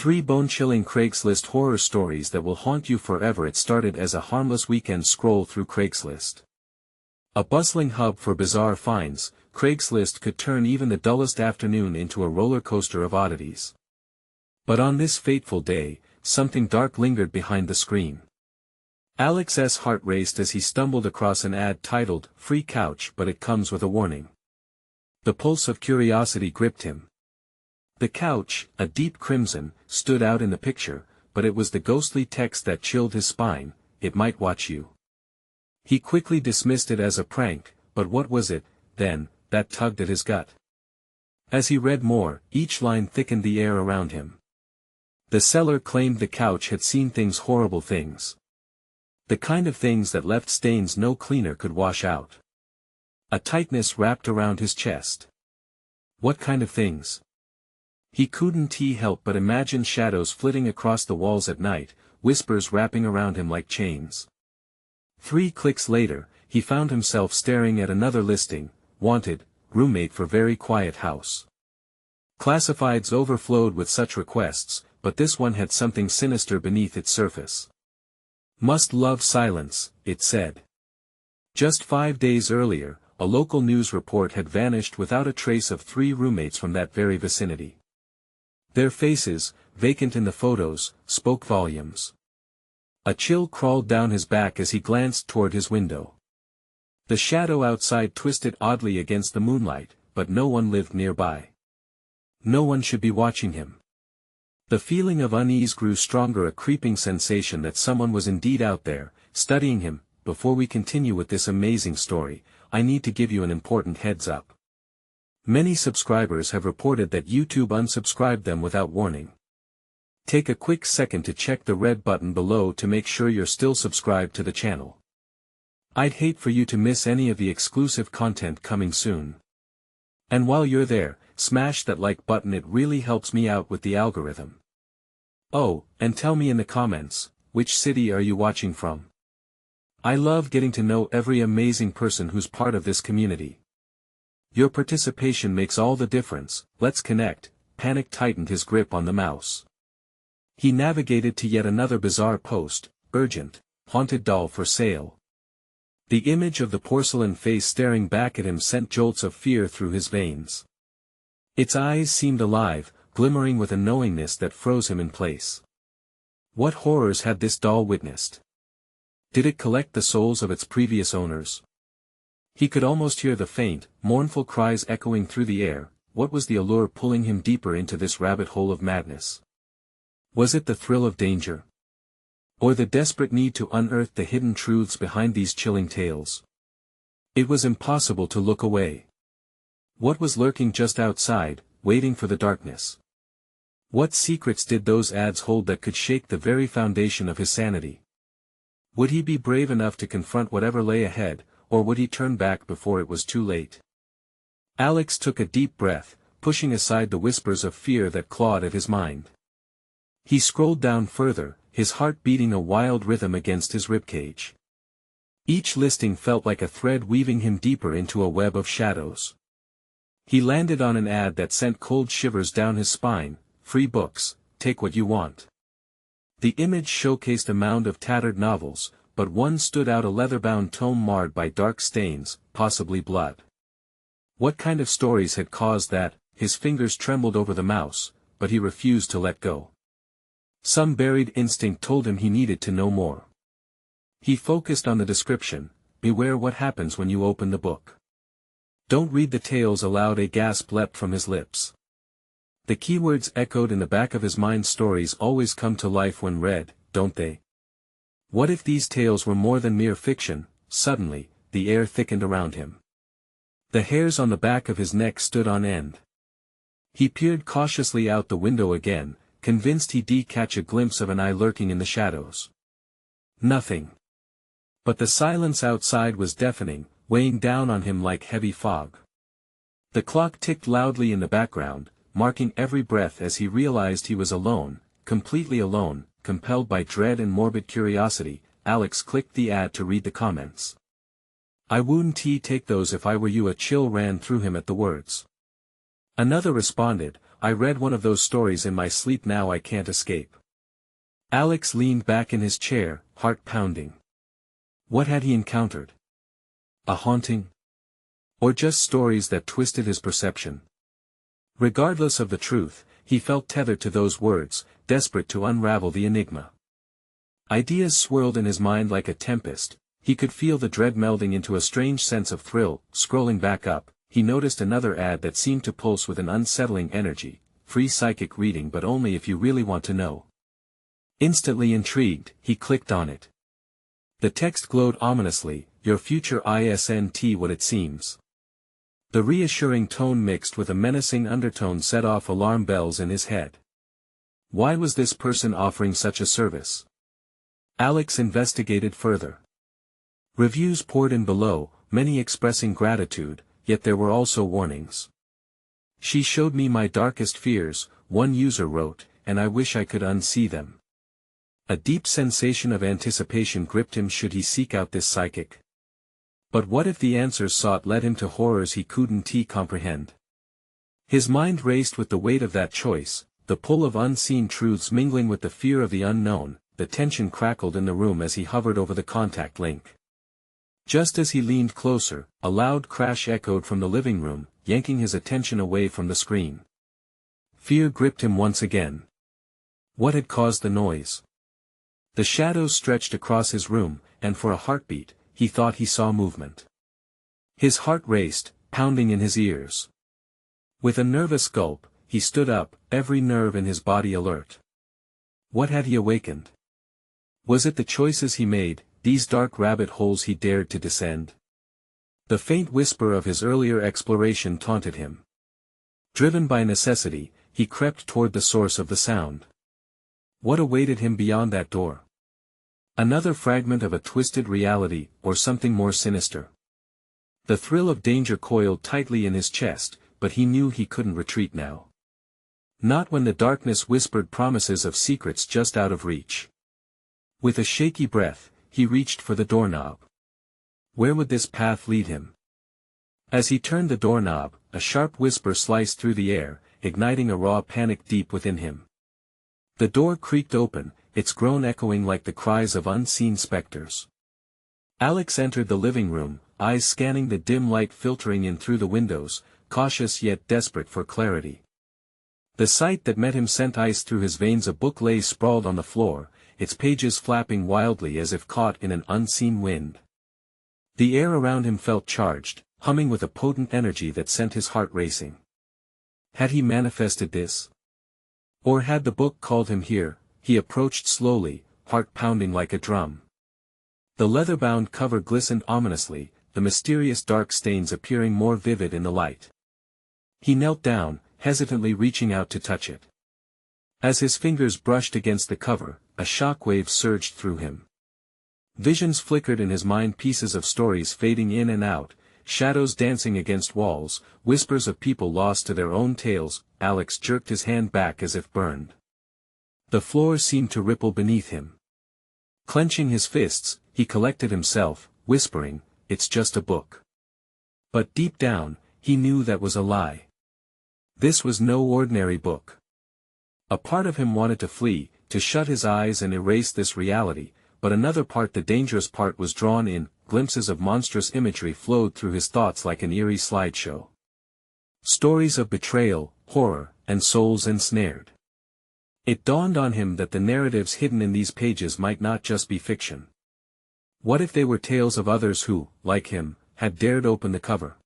3 bone-chilling Craigslist horror stories that will haunt you forever. It started as a harmless weekend scroll through Craigslist. A bustling hub for bizarre finds, Craigslist could turn even the dullest afternoon into a roller coaster of oddities. But on this fateful day, something dark lingered behind the screen. Alex's heart raced as he stumbled across an ad titled, "Free Couch," but it comes with a warning. The pulse of curiosity gripped him. The couch, a deep crimson, stood out in the picture, but it was the ghostly text that chilled his spine: "It might watch you." He quickly dismissed it as a prank, but what was it, then, that tugged at his gut? As he read more, each line thickened the air around him. The seller claimed the couch had seen horrible things. The kind of things that left stains no cleaner could wash out. A tightness wrapped around his chest. What kind of things? He couldn't help but imagine shadows flitting across the walls at night, whispers wrapping around him like chains. 3 clicks later, he found himself staring at another listing: "Wanted, roommate for very quiet house." Classifieds overflowed with such requests, but this one had something sinister beneath its surface. "Must love silence," it said. Just 5 days earlier, a local news report had vanished without a trace of 3 roommates from that very vicinity. Their faces, vacant in the photos, spoke volumes. A chill crawled down his back as he glanced toward his window. The shadow outside twisted oddly against the moonlight, but no one lived nearby. No one should be watching him. The feeling of unease grew stronger, a creeping sensation that someone was indeed out there, studying him. Before we continue with this amazing story, I need to give you an important heads up. Many subscribers have reported that YouTube unsubscribed them without warning. Take a quick second to check the red button below to make sure you're still subscribed to the channel. I'd hate for you to miss any of the exclusive content coming soon. And while you're there, smash that like button, it really helps me out with the algorithm. Oh, and tell me in the comments, which city are you watching from? I love getting to know every amazing person who's part of this community. Your participation makes all the difference. Let's connect. Panic tightened his grip on the mouse. He navigated to yet another bizarre post: "Urgent, haunted doll for sale." The image of the porcelain face staring back at him sent jolts of fear through his veins. Its eyes seemed alive, glimmering with a knowingness that froze him in place. What horrors had this doll witnessed? Did it collect the souls of its previous owners? He could almost hear the faint, mournful cries echoing through the air. What was the allure pulling him deeper into this rabbit hole of madness? Was it the thrill of danger? Or the desperate need to unearth the hidden truths behind these chilling tales? It was impossible to look away. What was lurking just outside, waiting for the darkness? What secrets did those ads hold that could shake the very foundation of his sanity? Would he be brave enough to confront whatever lay ahead, or would he turn back before it was too late? Alex took a deep breath, pushing aside the whispers of fear that clawed at his mind. He scrolled down further, his heart beating a wild rhythm against his ribcage. Each listing felt like a thread weaving him deeper into a web of shadows. He landed on an ad that sent cold shivers down his spine: "Free books, take what you want." The image showcased a mound of tattered novels, but one stood out: a leather-bound tome marred by dark stains, possibly blood. What kind of stories had caused that? His fingers trembled over the mouse, but he refused to let go. Some buried instinct told him he needed to know more. He focused on the description: "Beware what happens when you open the book. Don't read the tales aloud." A gasp leapt from his lips. The keywords echoed in the back of his mind. Stories always come to life when read, don't they? What if these tales were more than mere fiction? Suddenly, the air thickened around him. The hairs on the back of his neck stood on end. He peered cautiously out the window again, convinced he'd catch a glimpse of an eye lurking in the shadows. Nothing. But the silence outside was deafening, weighing down on him like heavy fog. The clock ticked loudly in the background, marking every breath as he realized he was alone, completely alone. Compelled by dread and morbid curiosity, Alex clicked the ad to read the comments. "I wouldn't take those if I were you." A chill ran through him at the words. Another responded: I read one of those stories in my sleep, now I can't escape. Alex leaned back in his chair, heart pounding. What had he encountered? A haunting? Or just stories that twisted his perception? Regardless of the truth, he felt tethered to those words, desperate to unravel the enigma. Ideas swirled in his mind like a tempest. He could feel the dread melding into a strange sense of thrill. Scrolling back up, he noticed another ad that seemed to pulse with an unsettling energy. Free psychic reading, but only if you really want to know. Instantly intrigued, he clicked on it. The text glowed ominously, your future isn't what it seems. The reassuring tone mixed with a menacing undertone set off alarm bells in his head. Why was this person offering such a service? Alex investigated further. Reviews poured in below, many expressing gratitude, yet there were also warnings. She showed me my darkest fears, one user wrote, and I wish I could unsee them. A deep sensation of anticipation gripped him should he seek out this psychic. But what if the answers sought led him to horrors he couldn't comprehend? His mind raced with the weight of that choice, the pull of unseen truths mingling with the fear of the unknown. The tension crackled in the room as he hovered over the contact link. Just as he leaned closer, a loud crash echoed from the living room, yanking his attention away from the screen. Fear gripped him once again. What had caused the noise? The shadows stretched across his room, and for a heartbeat, he thought he saw movement. His heart raced, pounding in his ears. With a nervous gulp, he stood up, every nerve in his body alert. What had he awakened? Was it the choices he made, these dark rabbit holes he dared to descend? The faint whisper of his earlier exploration taunted him. Driven by necessity, he crept toward the source of the sound. What awaited him beyond that door? Another fragment of a twisted reality, or something more sinister. The thrill of danger coiled tightly in his chest, but he knew he couldn't retreat now. Not when the darkness whispered promises of secrets just out of reach. With a shaky breath, he reached for the doorknob. Where would this path lead him? As he turned the doorknob, a sharp whisper sliced through the air, igniting a raw panic deep within him. The door creaked open, its groan echoing like the cries of unseen specters. Alex entered the living room, eyes scanning the dim light filtering in through the windows, cautious yet desperate for clarity. The sight that met him sent ice through his veins. A book lay sprawled on the floor, its pages flapping wildly as if caught in an unseen wind. The air around him felt charged, humming with a potent energy that sent his heart racing. Had he manifested this? Or had the book called him here? He approached slowly, heart pounding like a drum. The leather-bound cover glistened ominously, the mysterious dark stains appearing more vivid in the light. He knelt down, hesitantly reaching out to touch it. As his fingers brushed against the cover, a shockwave surged through him. Visions flickered in his mind, pieces of stories fading in and out, shadows dancing against walls, whispers of people lost to their own tales. Alex jerked his hand back as if burned. The floor seemed to ripple beneath him. Clenching his fists, he collected himself, whispering, "It's just a book." But deep down, he knew that was a lie. This was no ordinary book. A part of him wanted to flee, to shut his eyes and erase this reality, but another part, the dangerous part, was drawn in. Glimpses of monstrous imagery flowed through his thoughts like an eerie slideshow. Stories of betrayal, horror, and souls ensnared. It dawned on him that the narratives hidden in these pages might not just be fiction. What if they were tales of others who, like him, had dared open the cover?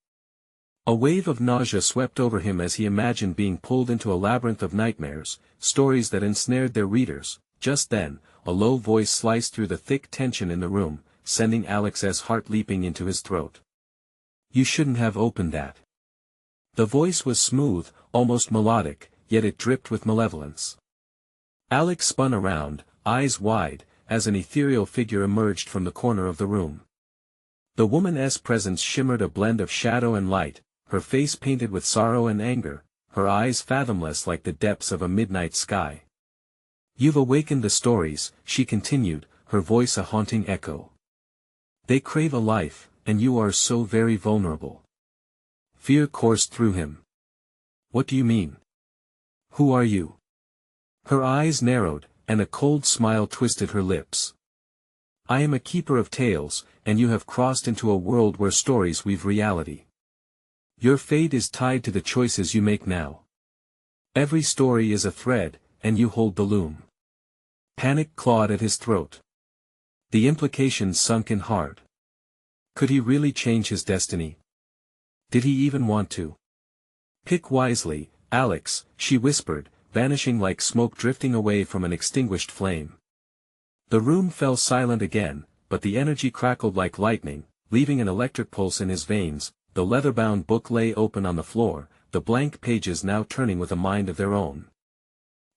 A wave of nausea swept over him as he imagined being pulled into a labyrinth of nightmares, stories that ensnared their readers. Just then, a low voice sliced through the thick tension in the room, sending Alex's heart leaping into his throat. "You shouldn't have opened that." The voice was smooth, almost melodic, yet it dripped with malevolence. Alex spun around, eyes wide, as an ethereal figure emerged from the corner of the room. The woman's presence shimmered, a blend of shadow and light, her face painted with sorrow and anger, her eyes fathomless like the depths of a midnight sky. "You've awakened the stories," she continued, her voice a haunting echo. "They crave a life, and you are so very vulnerable." Fear coursed through him. "What do you mean?" Who are you? Her eyes narrowed, and a cold smile twisted her lips. I am a keeper of tales, and you have crossed into a world where stories weave reality. Your fate is tied to the choices you make now. Every story is a thread, and you hold the loom. Panic clawed at his throat. The implications sunk in hard. Could he really change his destiny? Did he even want to? Pick wisely, Alex, she whispered, vanishing like smoke drifting away from an extinguished flame. The room fell silent again, but the energy crackled like lightning, leaving an electric pulse in his veins. The leather-bound book lay open on the floor, the blank pages now turning with a mind of their own.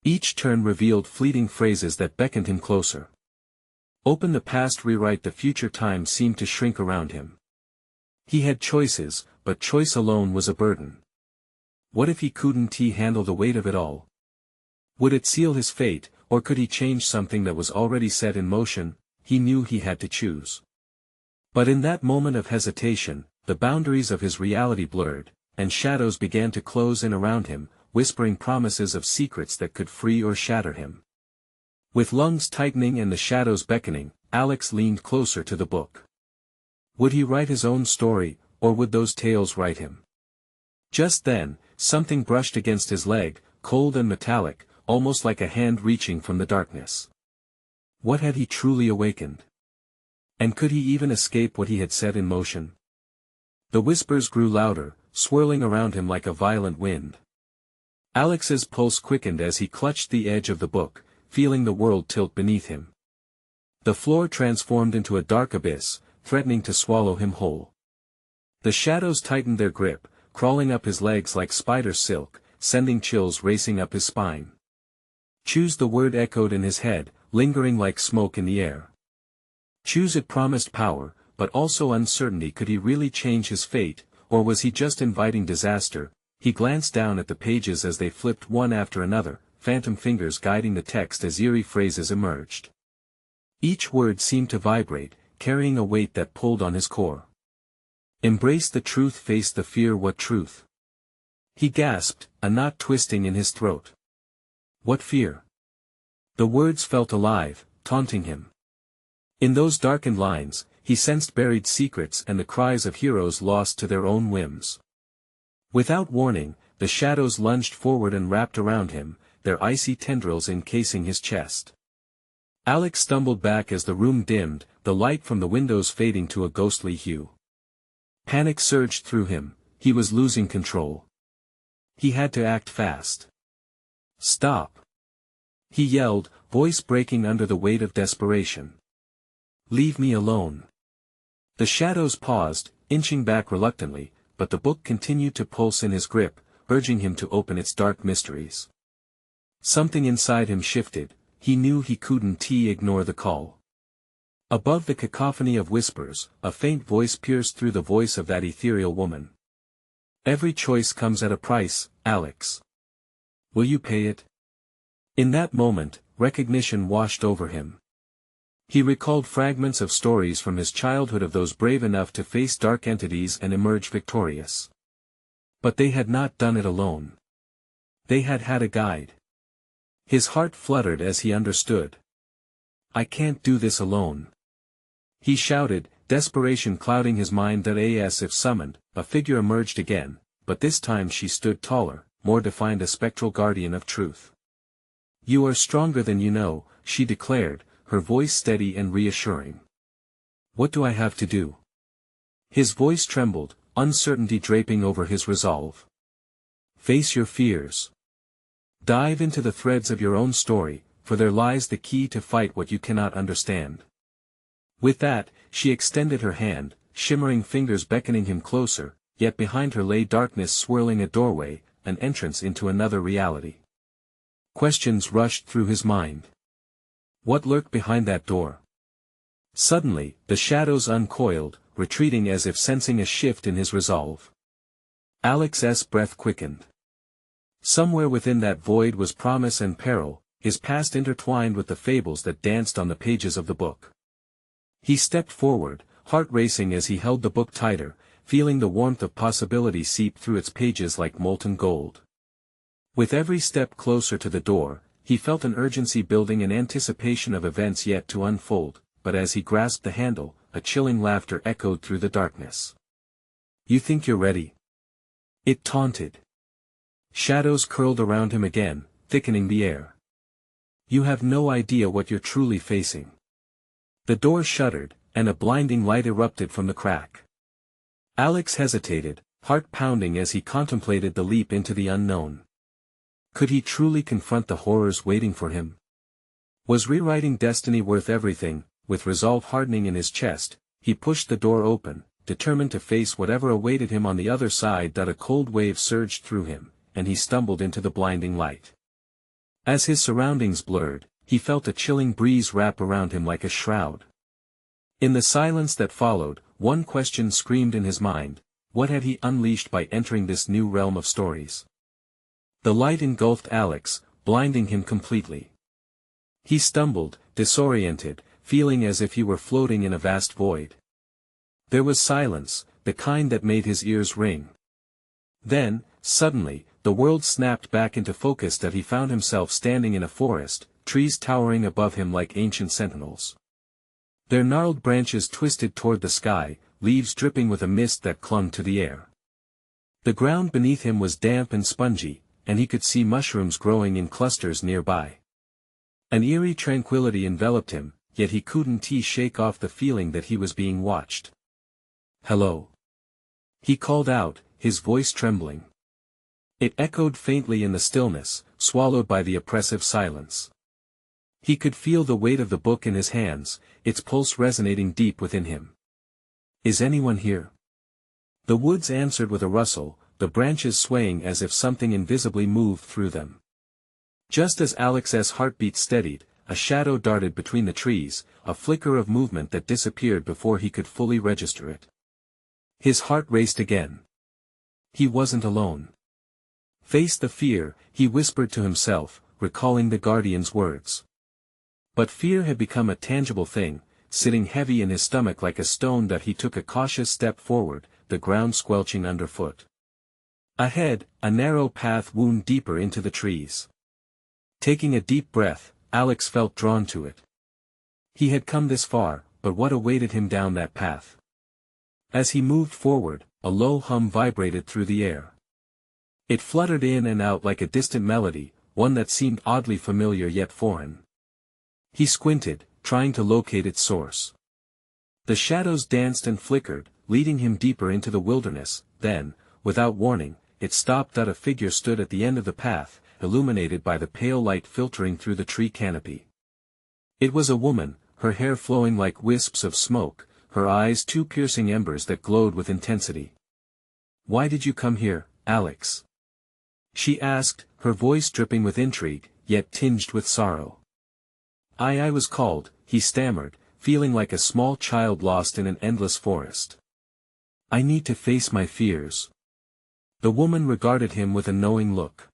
Each turn revealed fleeting phrases that beckoned him closer. Open the past, rewrite the future. Time seemed to shrink around him. He had choices, but choice alone was a burden. What if he couldn't handle the weight of it all? Would it seal his fate, or could he change something that was already set in motion? He knew he had to choose. But in that moment of hesitation, the boundaries of his reality blurred, and shadows began to close in around him, whispering promises of secrets that could free or shatter him. With lungs tightening and the shadows beckoning, Alex leaned closer to the book. Would he write his own story, or would those tales write him? Just then, something brushed against his leg, cold and metallic, almost like a hand reaching from the darkness. What had he truly awakened? And could he even escape what he had set in motion? The whispers grew louder, swirling around him like a violent wind. Alex's pulse quickened as he clutched the edge of the book, feeling the world tilt beneath him. The floor transformed into a dark abyss, threatening to swallow him whole. The shadows tightened their grip, crawling up his legs like spider silk, sending chills racing up his spine. Choose. The word echoed in his head, lingering like smoke in the air. Choose. It promised power, but also uncertainty. Could he really change his fate, or was he just inviting disaster? He glanced down at the pages as they flipped one after another, phantom fingers guiding the text as eerie phrases emerged. Each word seemed to vibrate, carrying a weight that pulled on his core. Embrace the truth, face the fear. What truth? He gasped, a knot twisting in his throat. What fear? The words felt alive, taunting him. In those darkened lines, he sensed buried secrets and the cries of heroes lost to their own whims. Without warning, the shadows lunged forward and wrapped around him, their icy tendrils encasing his chest. Alex stumbled back as the room dimmed, the light from the windows fading to a ghostly hue. Panic surged through him, he was losing control. He had to act fast. Stop! He yelled, voice breaking under the weight of desperation. Leave me alone. The shadows paused, inching back reluctantly, but the book continued to pulse in his grip, urging him to open its dark mysteries. Something inside him shifted, he knew he couldn't ignore the call. Above the cacophony of whispers, a faint voice pierced through the voice of that ethereal woman. Every choice comes at a price, Alex. Will you pay it? In that moment, recognition washed over him. He recalled fragments of stories from his childhood of those brave enough to face dark entities and emerge victorious. But they had not done it alone. They had had a guide. His heart fluttered as he understood. I can't do this alone. He shouted, desperation clouding his mind. As if summoned, a figure emerged again, but this time she stood taller, more defined, a spectral guardian of truth. You are stronger than you know, she declared, her voice steady and reassuring. What do I have to do? His voice trembled, uncertainty draping over his resolve. Face your fears. Dive into the threads of your own story, for there lies the key to fight what you cannot understand. With that, she extended her hand, shimmering fingers beckoning him closer, yet behind her lay darkness swirling, a doorway, an entrance into another reality. Questions rushed through his mind. What lurked behind that door? Suddenly, the shadows uncoiled, retreating as if sensing a shift in his resolve. Alex's breath quickened. Somewhere within that void was promise and peril, his past intertwined with the fables that danced on the pages of the book. He stepped forward, heart racing as he held the book tighter, feeling the warmth of possibility seep through its pages like molten gold. With every step closer to the door, he felt an urgency building in anticipation of events yet to unfold, but as he grasped the handle, a chilling laughter echoed through the darkness. "You think you're ready?" it taunted. Shadows curled around him again, thickening the air. "You have no idea what you're truly facing." The door shuddered, and a blinding light erupted from the crack. Alex hesitated, heart pounding as he contemplated the leap into the unknown. Could he truly confront the horrors waiting for him? Was rewriting destiny worth everything? With resolve hardening in his chest, he pushed the door open, determined to face whatever awaited him on the other side. A cold wave surged through him, and he stumbled into the blinding light. As his surroundings blurred, he felt a chilling breeze wrap around him like a shroud. In the silence that followed, one question screamed in his mind: what had he unleashed by entering this new realm of stories? The light engulfed Alex, blinding him completely. He stumbled, disoriented, feeling as if he were floating in a vast void. There was silence, the kind that made his ears ring. Then, suddenly, the world snapped back into focus. He found himself standing in a forest, trees towering above him like ancient sentinels. Their gnarled branches twisted toward the sky, leaves dripping with a mist that clung to the air. The ground beneath him was damp and spongy, and he could see mushrooms growing in clusters nearby. An eerie tranquility enveloped him, yet he couldn't shake off the feeling that he was being watched. "Hello," he called out, his voice trembling. It echoed faintly in the stillness, swallowed by the oppressive silence. He could feel the weight of the book in his hands, its pulse resonating deep within him. "Is anyone here?" The woods answered with a rustle, the branches swaying as if something invisibly moved through them. Just as Alex's heartbeat steadied, a shadow darted between the trees, a flicker of movement that disappeared before he could fully register it. His heart raced again. He wasn't alone. "Face the fear," he whispered to himself, recalling the guardian's words. But fear had become a tangible thing, sitting heavy in his stomach like a stone. He took a cautious step forward, the ground squelching underfoot. Ahead, a narrow path wound deeper into the trees. Taking a deep breath, Alex felt drawn to it. He had come this far, but what awaited him down that path? As he moved forward, a low hum vibrated through the air. It fluttered in and out like a distant melody, one that seemed oddly familiar yet foreign. He squinted, trying to locate its source. The shadows danced and flickered, leading him deeper into the wilderness. Then, without warning, it stopped. A figure stood at the end of the path, illuminated by the pale light filtering through the tree canopy. It was a woman, her hair flowing like wisps of smoke, her eyes two piercing embers that glowed with intensity. "Why did you come here, Alex?" she asked, her voice dripping with intrigue, yet tinged with sorrow. I was called," he stammered, feeling like a small child lost in an endless forest. "I need to face my fears." The woman regarded him with a knowing look.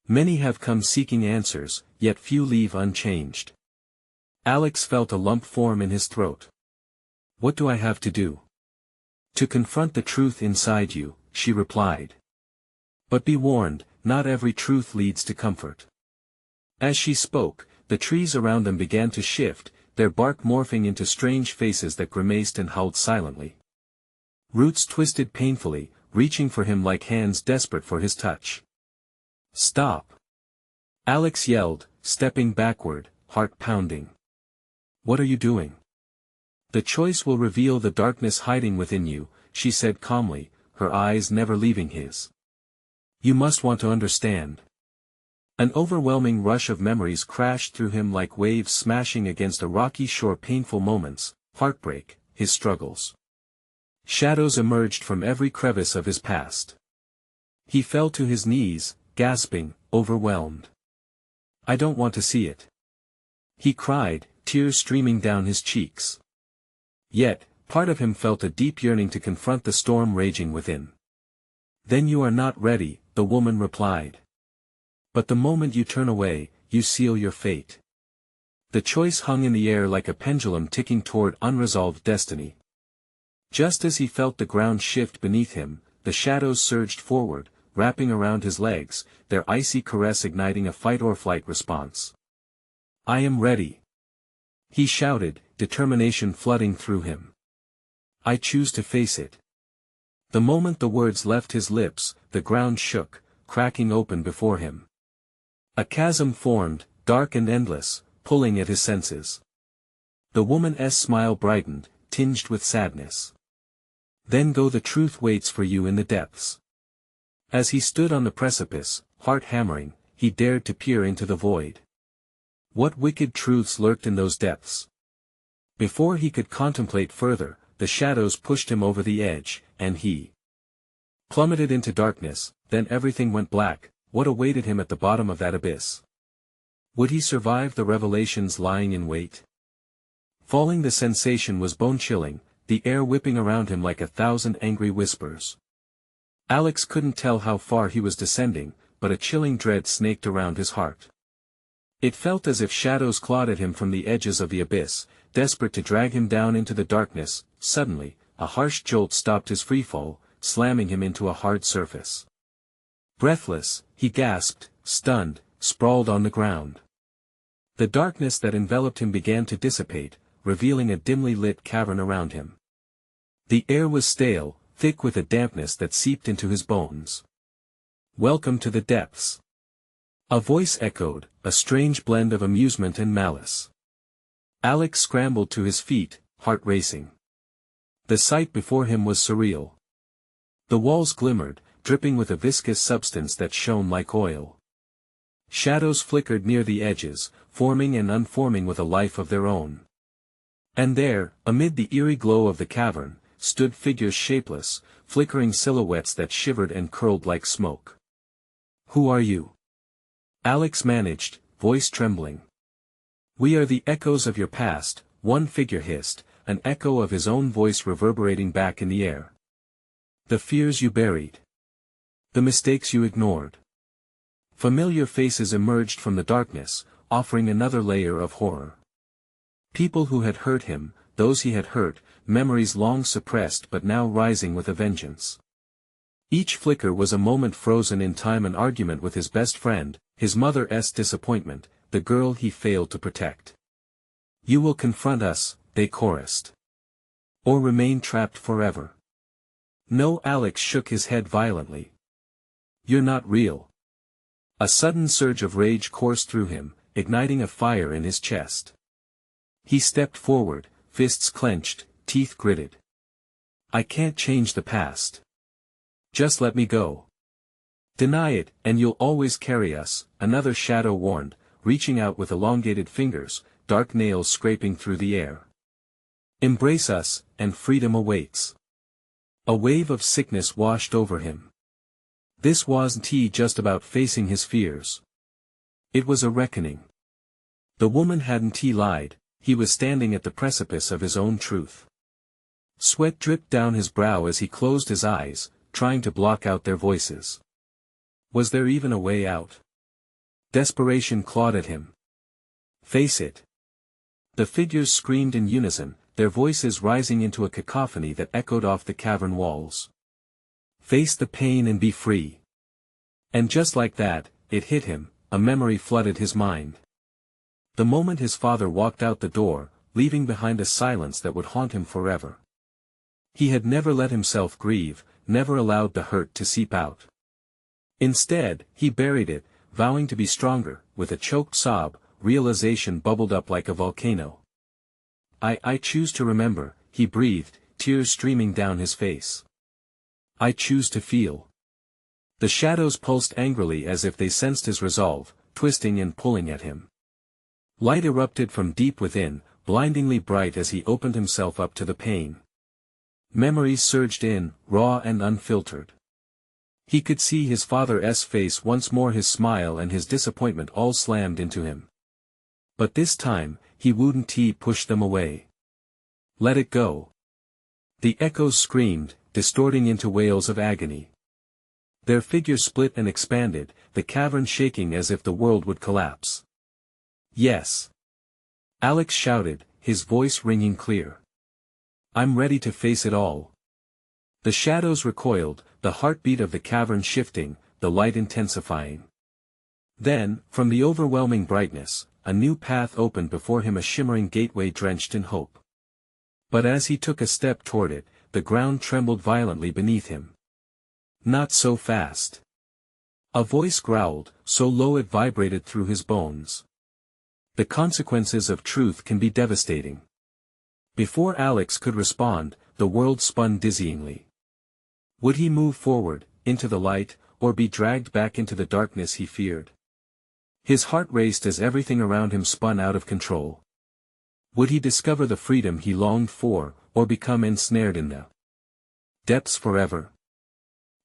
"Many have come seeking answers, yet few leave unchanged." Alex felt a lump form in his throat. "What do I have to do?" "To confront the truth inside you," she replied. "But be warned, not every truth leads to comfort." As she spoke, the trees around them began to shift, their bark morphing into strange faces that grimaced and howled silently. Roots twisted painfully, reaching for him like hands desperate for his touch. "Stop!" Alex yelled, stepping backward, heart pounding. "What are you doing?" "The choice will reveal the darkness hiding within you," she said calmly, her eyes never leaving his. "You must want to understand." An overwhelming rush of memories crashed through him like waves smashing against a rocky shore. Painful moments, heartbreak, his struggles. Shadows emerged from every crevice of his past. He fell to his knees, gasping, overwhelmed. "I don't want to see it," he cried, tears streaming down his cheeks. Yet, part of him felt a deep yearning to confront the storm raging within. "Then you are not ready," the woman replied. "But the moment you turn away, you seal your fate." The choice hung in the air like a pendulum ticking toward unresolved destiny. Just as he felt the ground shift beneath him, the shadows surged forward, wrapping around his legs, their icy caress igniting a fight-or-flight response. "I am ready," he shouted, determination flooding through him. "I choose to face it." The moment the words left his lips, the ground shook, cracking open before him. A chasm formed, dark and endless, pulling at his senses. The woman's smile brightened, tinged with sadness. "Then go, the truth waits for you in the depths." As he stood on the precipice, heart hammering, he dared to peer into the void. What wicked truths lurked in those depths? Before he could contemplate further, the shadows pushed him over the edge, and he plummeted into darkness. Then everything went black. What awaited him at the bottom of that abyss? Would he survive the revelations lying in wait? Falling, the sensation was bone-chilling, the air whipping around him like 1,000 angry whispers. Alex couldn't tell how far he was descending, but a chilling dread snaked around his heart. It felt as if shadows clawed at him from the edges of the abyss, desperate to drag him down into the darkness. Suddenly, a harsh jolt stopped his freefall, slamming him into a hard surface. Breathless, he gasped, stunned, sprawled on the ground. The darkness that enveloped him began to dissipate, revealing a dimly lit cavern around him. The air was stale, thick with a dampness that seeped into his bones. "Welcome to the depths," a voice echoed, a strange blend of amusement and malice. Alex scrambled to his feet, heart racing. The sight before him was surreal. The walls glimmered, dripping with a viscous substance that shone like oil. Shadows flickered near the edges, forming and unforming with a life of their own. And there, amid the eerie glow of the cavern, stood figures shapeless, flickering silhouettes that shivered and curled like smoke. "Who are you?" Alex managed, voice trembling. "We are the echoes of your past," one figure hissed, an echo of his own voice reverberating back in the air. "The fears you buried. The mistakes you ignored." Familiar faces emerged from the darkness, offering another layer of horror. People who had hurt him, those he had hurt, memories long suppressed but now rising with a vengeance. Each flicker was a moment frozen in time, an argument with his best friend, his mother's disappointment, the girl he failed to protect. "You will confront us," they chorused. "Or remain trapped forever." "No," Alex shook his head violently. "You're not real." A sudden surge of rage coursed through him, igniting a fire in his chest. He stepped forward, fists clenched, teeth gritted. "I can't change the past. Just let me go." "Deny it, and you'll always carry us," another shadow warned, reaching out with elongated fingers, dark nails scraping through the air. "Embrace us, and freedom awaits." A wave of sickness washed over him. This wasn't he just about facing his fears. It was a reckoning. The woman hadn't he lied, he was standing at the precipice of his own truth. Sweat dripped down his brow as he closed his eyes, trying to block out their voices. Was there even a way out? Desperation clawed at him. "Face it." The figures screamed in unison, their voices rising into a cacophony that echoed off the cavern walls. "Face the pain and be free." And just like that, it hit him, a memory flooded his mind. The moment his father walked out the door, leaving behind a silence that would haunt him forever. He had never let himself grieve, never allowed the hurt to seep out. Instead, he buried it, vowing to be stronger. With a choked sob, realization bubbled up like a volcano. I choose to remember," he breathed, tears streaming down his face. "I choose to feel." The shadows pulsed angrily as if they sensed his resolve, twisting and pulling at him. Light erupted from deep within, blindingly bright as he opened himself up to the pain. Memories surged in, raw and unfiltered. He could see his father's face once more, his smile and his disappointment all slammed into him. But this time, he wouldn't push them away. "Let it go." The echoes screamed, distorting into wails of agony. Their figures split and expanded, the cavern shaking as if the world would collapse. "Yes." Alex shouted, his voice ringing clear. "I'm ready to face it all." The shadows recoiled, the heartbeat of the cavern shifting, the light intensifying. Then, from the overwhelming brightness, a new path opened before him, a shimmering gateway drenched in hope. But as he took a step toward it, the ground trembled violently beneath him. Not so fast. A voice growled, so low it vibrated through his bones. The consequences of truth can be devastating. Before Alex could respond, the world spun dizzyingly. Would he move forward, into the light, or be dragged back into the darkness he feared? His heart raced as everything around him spun out of control. Would he discover the freedom he longed for, or become ensnared in the depths forever?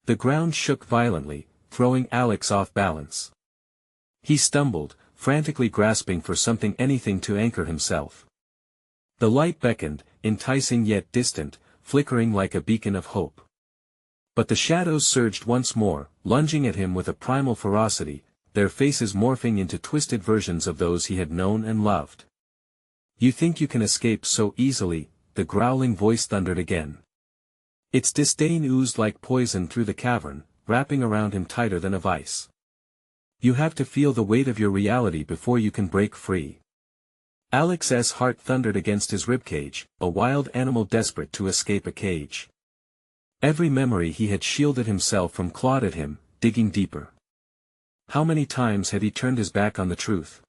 The ground shook violently, throwing Alex off balance. He stumbled, frantically grasping for something, anything to anchor himself. The light beckoned, enticing yet distant, flickering like a beacon of hope. But the shadows surged once more, lunging at him with a primal ferocity, their faces morphing into twisted versions of those he had known and loved. "You think you can escape so easily?" the growling voice thundered again. Its disdain oozed like poison through the cavern, wrapping around him tighter than a vice. "You have to feel the weight of your reality before you can break free." Alex's heart thundered against his ribcage, a wild animal desperate to escape a cage. Every memory he had shielded himself from clawed at him, digging deeper. How many times had he turned his back on the truth?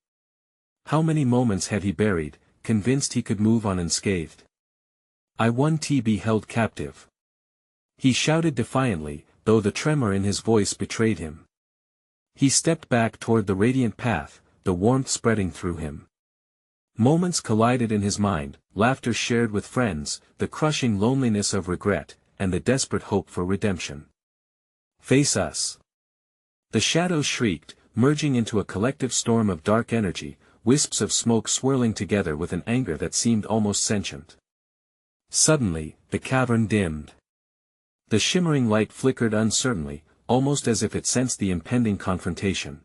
How many moments had he buried, convinced he could move on unscathed? "I want to be held captive," he shouted defiantly, though the tremor in his voice betrayed him. He stepped back toward the radiant path, the warmth spreading through him. Moments collided in his mind, laughter shared with friends, the crushing loneliness of regret, and the desperate hope for redemption. "Face us!" The shadows shrieked, merging into a collective storm of dark energy, wisps of smoke swirling together with an anger that seemed almost sentient. Suddenly, the cavern dimmed. The shimmering light flickered uncertainly, almost as if it sensed the impending confrontation.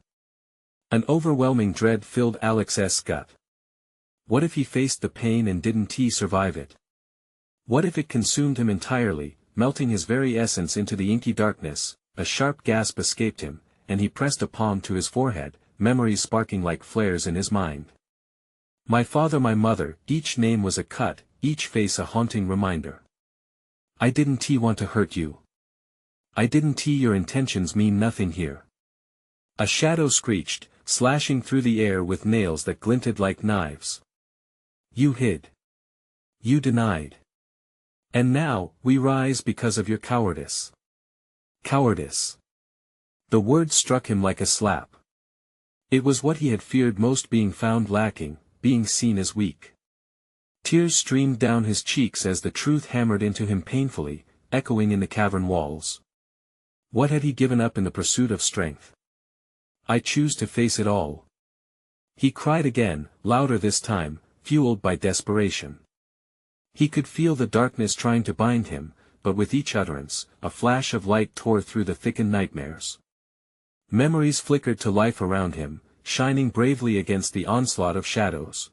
An overwhelming dread filled Alex's gut. What if he faced the pain and didn't he survive it? What if it consumed him entirely, melting his very essence into the inky darkness? A sharp gasp escaped him, and he pressed a palm to his forehead, memories sparking like flares in his mind. My father, my mother, each name was a cut, each face a haunting reminder. "I didn't want to hurt you. I didn't. Your intentions mean nothing here." A shadow screeched, slashing through the air with nails that glinted like knives. "You hid. You denied. And now, we rise because of your cowardice." Cowardice. The word struck him like a slap. It was what he had feared most, being found lacking, being seen as weak. Tears streamed down his cheeks as the truth hammered into him painfully, echoing in the cavern walls. What had he given up in the pursuit of strength? "I choose to face it all," he cried again, louder this time, fueled by desperation. He could feel the darkness trying to bind him, but with each utterance, a flash of light tore through the thickened nightmares. Memories flickered to life around him, shining bravely against the onslaught of shadows.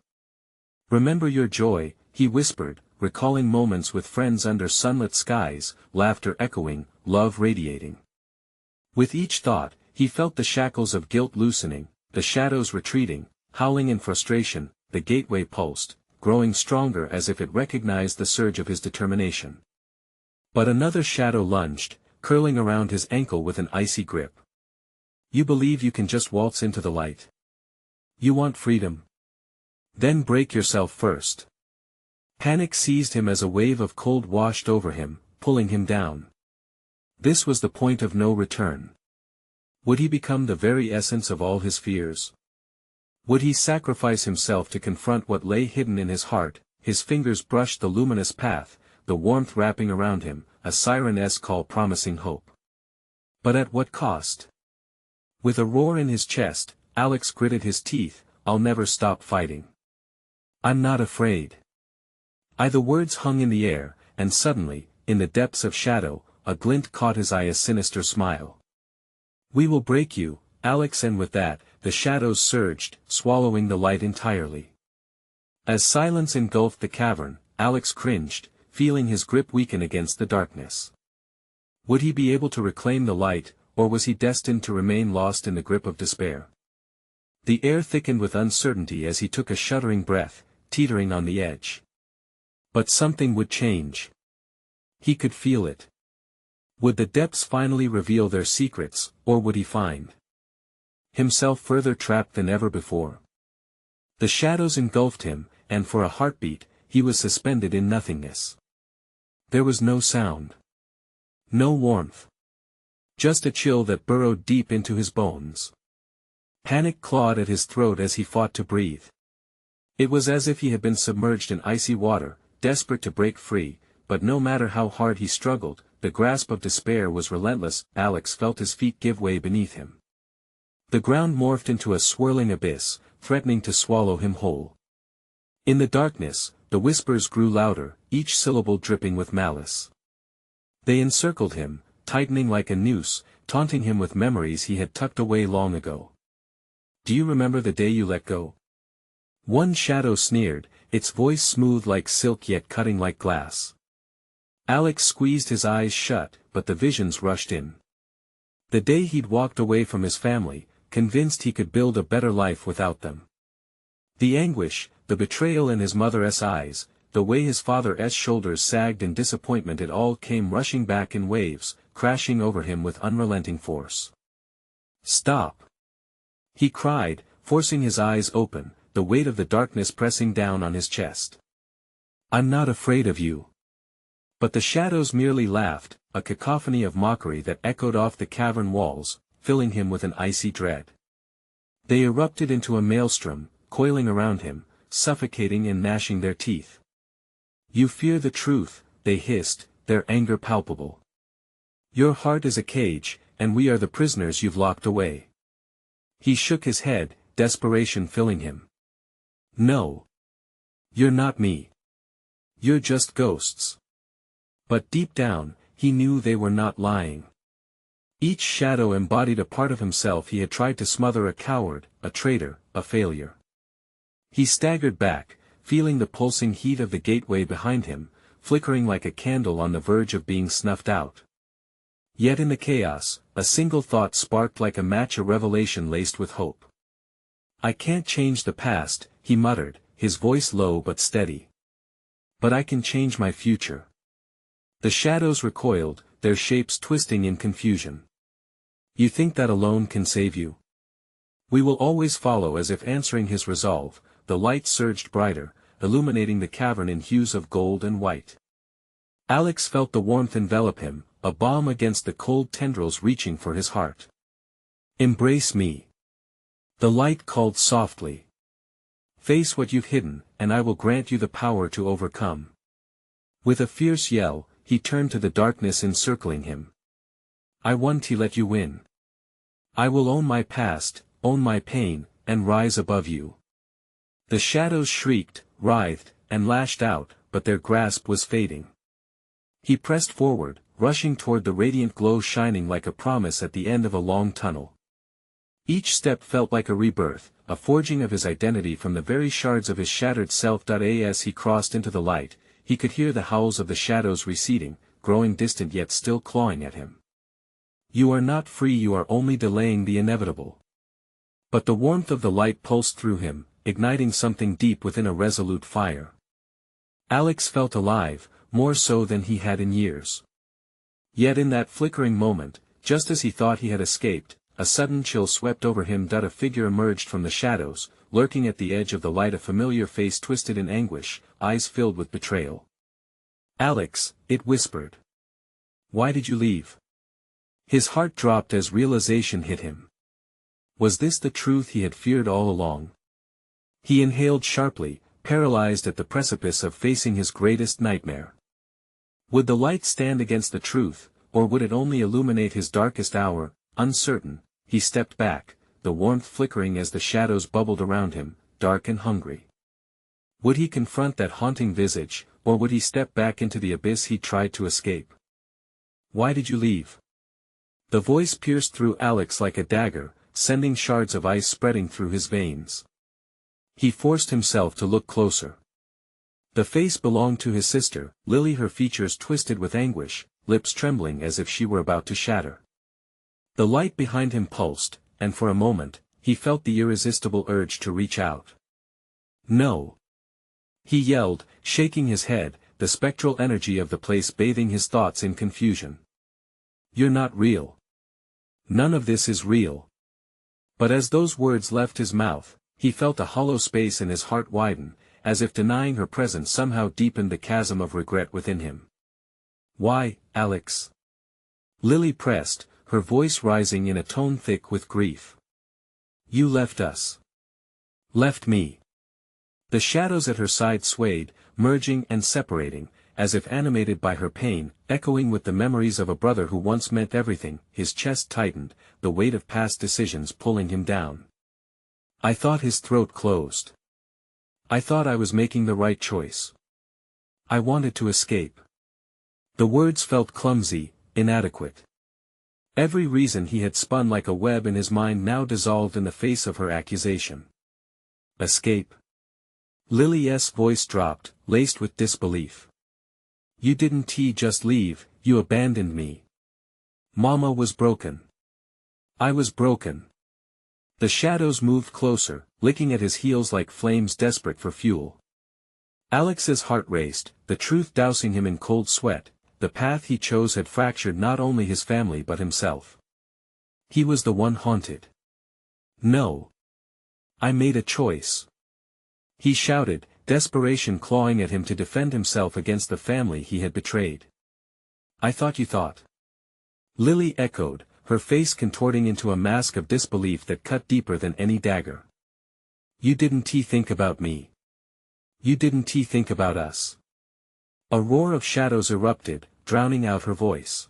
"Remember your joy," he whispered, recalling moments with friends under sunlit skies, laughter echoing, love radiating. With each thought, he felt the shackles of guilt loosening, the shadows retreating, howling in frustration. The gateway pulsed, growing stronger as if it recognized the surge of his determination. But another shadow lunged, curling around his ankle with an icy grip. "You believe you can just waltz into the light? You want freedom? Then break yourself first." Panic seized him as a wave of cold washed over him, pulling him down. This was the point of no return. Would he become the very essence of all his fears? Would he sacrifice himself to confront what lay hidden in his heart? His fingers brushed the luminous path, the warmth wrapping around him, a siren-esque call promising hope. But at what cost? With a roar in his chest, Alex gritted his teeth. "I'll never stop fighting. I'm not afraid." The words hung in the air, and suddenly, in the depths of shadow, a glint caught his eye, a sinister smile. "We will break you, Alex," and with that, the shadows surged, swallowing the light entirely. As silence engulfed the cavern, Alex cringed, feeling his grip weaken against the darkness. Would he be able to reclaim the light, or was he destined to remain lost in the grip of despair? The air thickened with uncertainty as he took a shuddering breath, teetering on the edge. But something would change. He could feel it. Would the depths finally reveal their secrets, or would he find himself further trapped than ever before? The shadows engulfed him, and for a heartbeat, he was suspended in nothingness. There was no sound. No warmth. Just a chill that burrowed deep into his bones. Panic clawed at his throat as he fought to breathe. It was as if he had been submerged in icy water, desperate to break free, but no matter how hard he struggled, the grasp of despair was relentless. Alex felt his feet give way beneath him. The ground morphed into a swirling abyss, threatening to swallow him whole. In the darkness, the whispers grew louder, each syllable dripping with malice. They encircled him, tightening like a noose, taunting him with memories he had tucked away long ago. "Do you remember the day you let go?" One shadow sneered, its voice smooth like silk yet cutting like glass. Alex squeezed his eyes shut, but the visions rushed in. The day he'd walked away from his family, convinced he could build a better life without them. The anguish, the betrayal in his mother's eyes, the way his father's shoulders sagged in disappointment, it all came rushing back in waves, crashing over him with unrelenting force. "Stop!" he cried, forcing his eyes open, the weight of the darkness pressing down on his chest. "I'm not afraid of you." But the shadows merely laughed, a cacophony of mockery that echoed off the cavern walls, filling him with an icy dread. They erupted into a maelstrom, coiling around him, suffocating and gnashing their teeth. "You fear the truth," they hissed, their anger palpable. "Your heart is a cage, and we are the prisoners you've locked away." He shook his head, desperation filling him. "No. You're not me. You're just ghosts." But deep down, he knew they were not lying. Each shadow embodied a part of himself he had tried to smother, a coward, a traitor, a failure. He staggered back, feeling the pulsing heat of the gateway behind him, flickering like a candle on the verge of being snuffed out. Yet in the chaos, a single thought sparked like a match, a revelation laced with hope. "I can't change the past," he muttered, his voice low but steady. "But I can change my future." The shadows recoiled, their shapes twisting in confusion. "You think that alone can save you?" "We will always follow." As if answering his resolve, the light surged brighter, illuminating the cavern in hues of gold and white. Alex felt the warmth envelop him, a balm against the cold tendrils reaching for his heart. "Embrace me." The light called softly. "Face what you've hidden, and I will grant you the power to overcome." With a fierce yell, he turned to the darkness encircling him. "I won to let you win. I will own my past, own my pain, and rise above you." The shadows shrieked, writhed, and lashed out, but their grasp was fading. He pressed forward, rushing toward the radiant glow shining like a promise at the end of a long tunnel. Each step felt like a rebirth, a forging of his identity from the very shards of his shattered self. As he crossed into the light, he could hear the howls of the shadows receding, growing distant yet still clawing at him. "You are not free, you are only delaying the inevitable." But the warmth of the light pulsed through him, igniting something deep within, a resolute fire. Alex felt alive, more so than he had in years. Yet in that flickering moment, just as he thought he had escaped, a sudden chill swept over him. A figure emerged from the shadows, lurking at the edge of the light, a familiar face twisted in anguish, eyes filled with betrayal. "Alex," it whispered. "Why did you leave?" His heart dropped as realization hit him. Was this the truth he had feared all along? He inhaled sharply, paralyzed at the precipice of facing his greatest nightmare. Would the light stand against the truth, or would it only illuminate his darkest hour? Uncertain, he stepped back, the warmth flickering as the shadows bubbled around him, dark and hungry. Would he confront that haunting visage, or would he step back into the abyss he tried to escape? "Why did you leave?" The voice pierced through Alex like a dagger, sending shards of ice spreading through his veins. He forced himself to look closer. The face belonged to his sister, Lily, her features twisted with anguish, lips trembling as if she were about to shatter. The light behind him pulsed, and for a moment, he felt the irresistible urge to reach out. No! He yelled, shaking his head, the spectral energy of the place bathing his thoughts in confusion. You're not real. None of this is real. But as those words left his mouth, he felt a hollow space in his heart widen, as if denying her presence somehow deepened the chasm of regret within him. Why, Alex? Lily pressed, her voice rising in a tone thick with grief. You left us. Left me. The shadows at her side swayed, merging and separating, as if animated by her pain, echoing with the memories of a brother who once meant everything. His chest tightened, the weight of past decisions pulling him down. I thought his throat closed. I thought I was making the right choice. I wanted to escape. The words felt clumsy, inadequate. Every reason he had spun like a web in his mind now dissolved in the face of her accusation. Escape? Lily's voice dropped, laced with disbelief. You didn't just leave, you abandoned me. Mama was broken. I was broken. The shadows moved closer, licking at his heels like flames desperate for fuel. Alex's heart raced, the truth dousing him in cold sweat. The path he chose had fractured not only his family but himself. He was the one haunted. No. I made a choice. He shouted, desperation clawing at him to defend himself against the family he had betrayed. I thought you thought. Lily echoed, her face contorting into a mask of disbelief that cut deeper than any dagger. You didn't think about me. You didn't think about us. A roar of shadows erupted, drowning out her voice.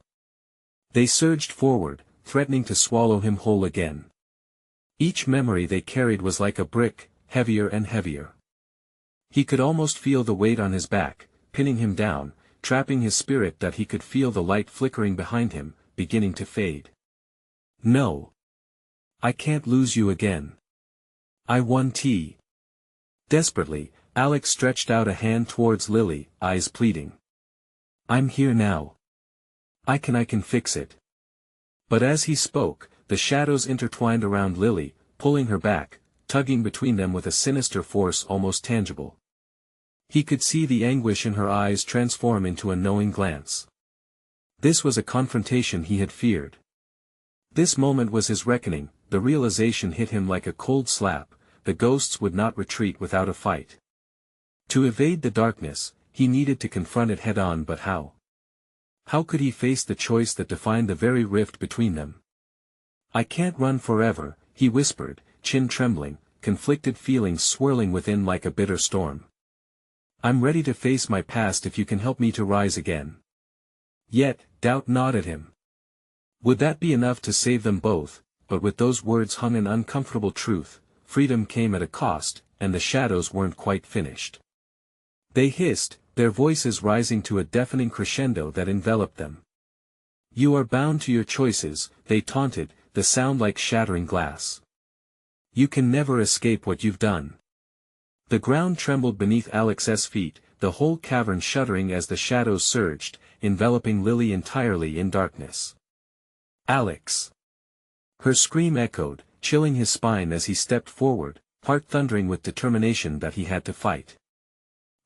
They surged forward, threatening to swallow him whole again. Each memory they carried was like a brick, heavier and heavier. He could almost feel the weight on his back, pinning him down, trapping his spirit that he could feel the light flickering behind him, beginning to fade. No. I can't lose you again. I want tea. Desperately, Alex stretched out a hand towards Lily, eyes pleading. I'm here now. I can fix it. But as he spoke, the shadows intertwined around Lily, pulling her back, tugging between them with a sinister force almost tangible. He could see the anguish in her eyes transform into a knowing glance. This was a confrontation he had feared. This moment was his reckoning. The realization hit him like a cold slap. The ghosts would not retreat without a fight. To evade the darkness, he needed to confront it head-on, but how? How could he face the choice that defined the very rift between them? I can't run forever, he whispered, chin trembling, conflicted feelings swirling within like a bitter storm. I'm ready to face my past if you can help me to rise again. Yet, doubt gnawed at him. Would that be enough to save them both? But with those words hung an uncomfortable truth. Freedom came at a cost, and the shadows weren't quite finished. They hissed, their voices rising to a deafening crescendo that enveloped them. You are bound to your choices, they taunted, the sound like shattering glass. You can never escape what you've done. The ground trembled beneath Alex's feet, the whole cavern shuddering as the shadows surged, enveloping Lily entirely in darkness. Alex! Her scream echoed, chilling his spine as he stepped forward, heart thundering with determination that he had to fight.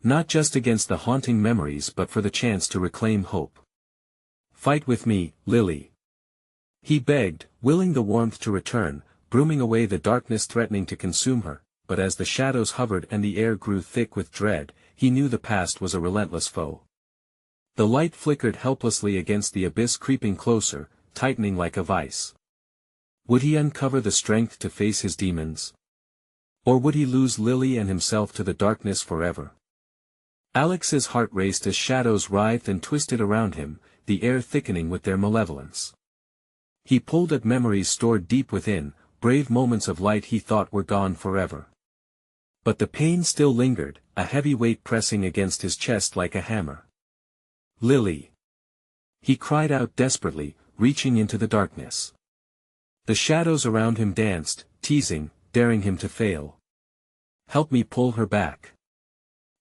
Not just against the haunting memories but for the chance to reclaim hope. Fight with me, Lily. He begged, willing the warmth to return, brooming away the darkness threatening to consume her, but as the shadows hovered and the air grew thick with dread, he knew the past was a relentless foe. The light flickered helplessly against the abyss, creeping closer, tightening like a vice. Would he uncover the strength to face his demons? Or would he lose Lily and himself to the darkness forever? Alex's heart raced as shadows writhed and twisted around him, the air thickening with their malevolence. He pulled at memories stored deep within, brave moments of light he thought were gone forever. But the pain still lingered, a heavy weight pressing against his chest like a hammer. Lily! He cried out desperately, reaching into the darkness. The shadows around him danced, teasing, daring him to fail. Help me pull her back.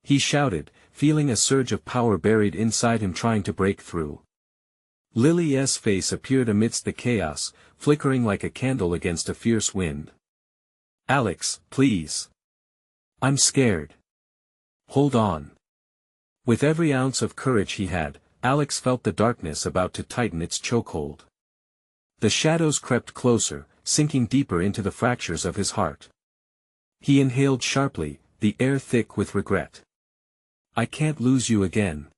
He shouted, feeling a surge of power buried inside him trying to break through. Lily's face appeared amidst the chaos, flickering like a candle against a fierce wind. "Alex, please. I'm scared. Hold on." With every ounce of courage he had, Alex felt the darkness about to tighten its chokehold. The shadows crept closer, sinking deeper into the fractures of his heart. He inhaled sharply, the air thick with regret. "I can't lose you again."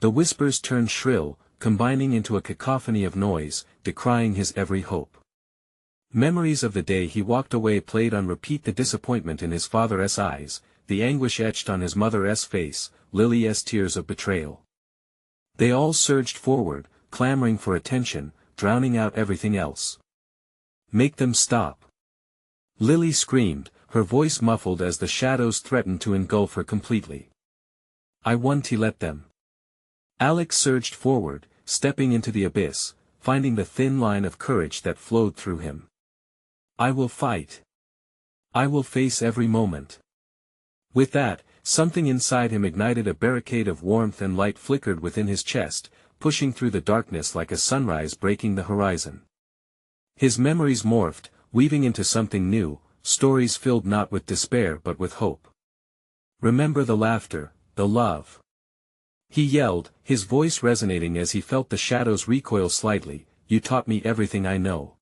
The whispers turned shrill, combining into a cacophony of noise, decrying his every hope. Memories of the day he walked away played on repeat, the disappointment in his father's eyes, the anguish etched on his mother's face, Lily's tears of betrayal. They all surged forward, clamoring for attention, drowning out everything else. "Make them stop!" Lily screamed, her voice muffled as the shadows threatened to engulf her completely. "I won't let them." Alex surged forward, stepping into the abyss, finding the thin line of courage that flowed through him. "I will fight. I will face every moment." With that, something inside him ignited, a barricade of warmth and light flickered within his chest, pushing through the darkness like a sunrise breaking the horizon. His memories morphed, weaving into something new, stories filled not with despair but with hope. "Remember the laughter, the love," he yelled, his voice resonating as he felt the shadows recoil slightly. "You taught me everything I know."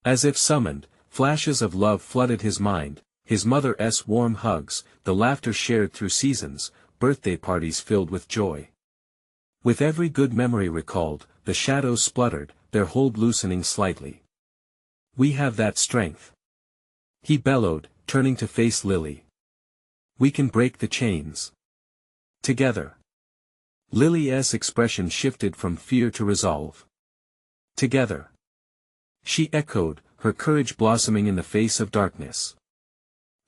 As if summoned, flashes of love flooded his mind, his mother's warm hugs, the laughter shared through seasons, birthday parties filled with joy. With every good memory recalled, the shadows spluttered, their hold loosening slightly. "We have that strength," he bellowed, turning to face Lily. "We can break the chains. Together." Lily's expression shifted from fear to resolve. "Together," she echoed, her courage blossoming in the face of darkness.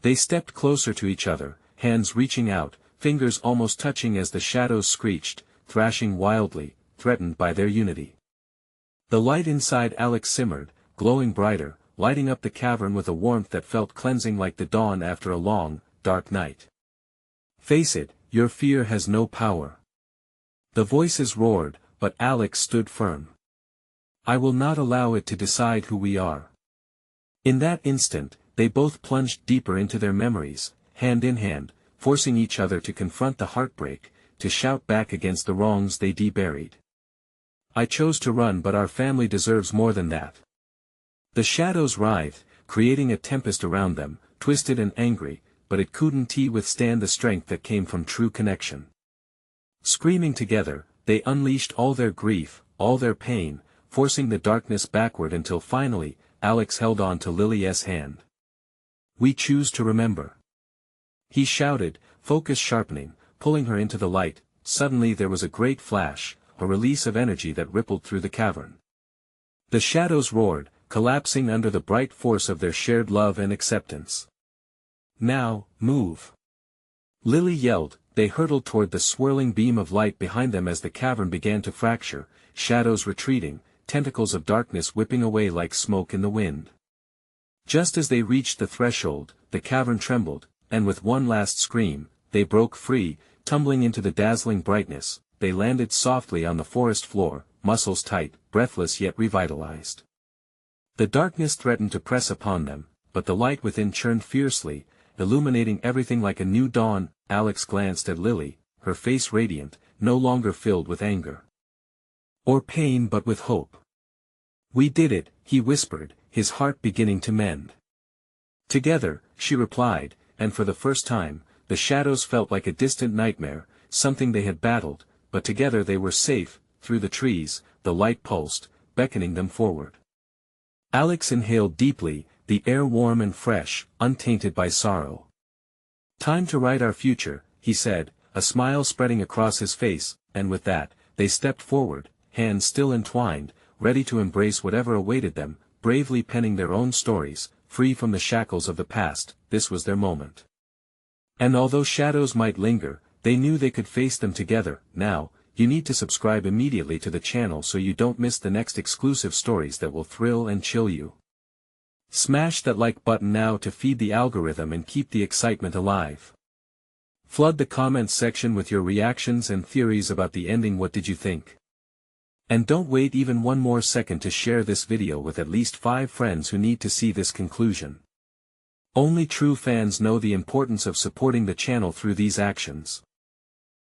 They stepped closer to each other, hands reaching out, fingers almost touching as the shadows screeched, thrashing wildly, threatened by their unity. The light inside Alex simmered, glowing brighter, lighting up the cavern with a warmth that felt cleansing like the dawn after a long, dark night. "Face it, your fear has no power." The voices roared, but Alex stood firm. "I will not allow it to decide who we are." In that instant, they both plunged deeper into their memories, hand in hand, forcing each other to confront the heartbreak, to shout back against the wrongs they buried. "I chose to run, but our family deserves more than that." The shadows writhed, creating a tempest around them, twisted and angry, but it couldn't withstand the strength that came from true connection. Screaming together, they unleashed all their grief, all their pain, forcing the darkness backward until finally, Alex held on to Lily's hand. "We choose to remember," he shouted, focus sharpening, pulling her into the light. Suddenly there was a great flash, a release of energy that rippled through the cavern. The shadows roared, collapsing under the bright force of their shared love and acceptance. "Now, move!" Lily yelled. They hurtled toward the swirling beam of light behind them as the cavern began to fracture, shadows retreating, tentacles of darkness whipping away like smoke in the wind. Just as they reached the threshold, the cavern trembled, and with one last scream, they broke free, tumbling into the dazzling brightness. They landed softly on the forest floor, muscles tight, breathless yet revitalized. The darkness threatened to press upon them, but the light within churned fiercely, illuminating everything like a new dawn. Alex glanced at Lily, her face radiant, no longer filled with anger or pain but with hope. "We did it," he whispered, his heart beginning to mend. "Together," she replied, and for the first time, the shadows felt like a distant nightmare, something they had battled, but together they were safe. Through the trees, the light pulsed, beckoning them forward. Alex inhaled deeply, the air warm and fresh, untainted by sorrow. "Time to write our future," he said, a smile spreading across his face, and with that, they stepped forward, hands still entwined, ready to embrace whatever awaited them, bravely penning their own stories, free from the shackles of the past. This was their moment. And although shadows might linger, they knew they could face them together. Now, you need to subscribe immediately to the channel so you don't miss the next exclusive stories that will thrill and chill you. Smash that like button now to feed the algorithm and keep the excitement alive. Flood the comments section with your reactions and theories about the ending. What did you think? And don't wait even one more second to share this video with at least 5 friends who need to see this conclusion. Only true fans know the importance of supporting the channel through these actions.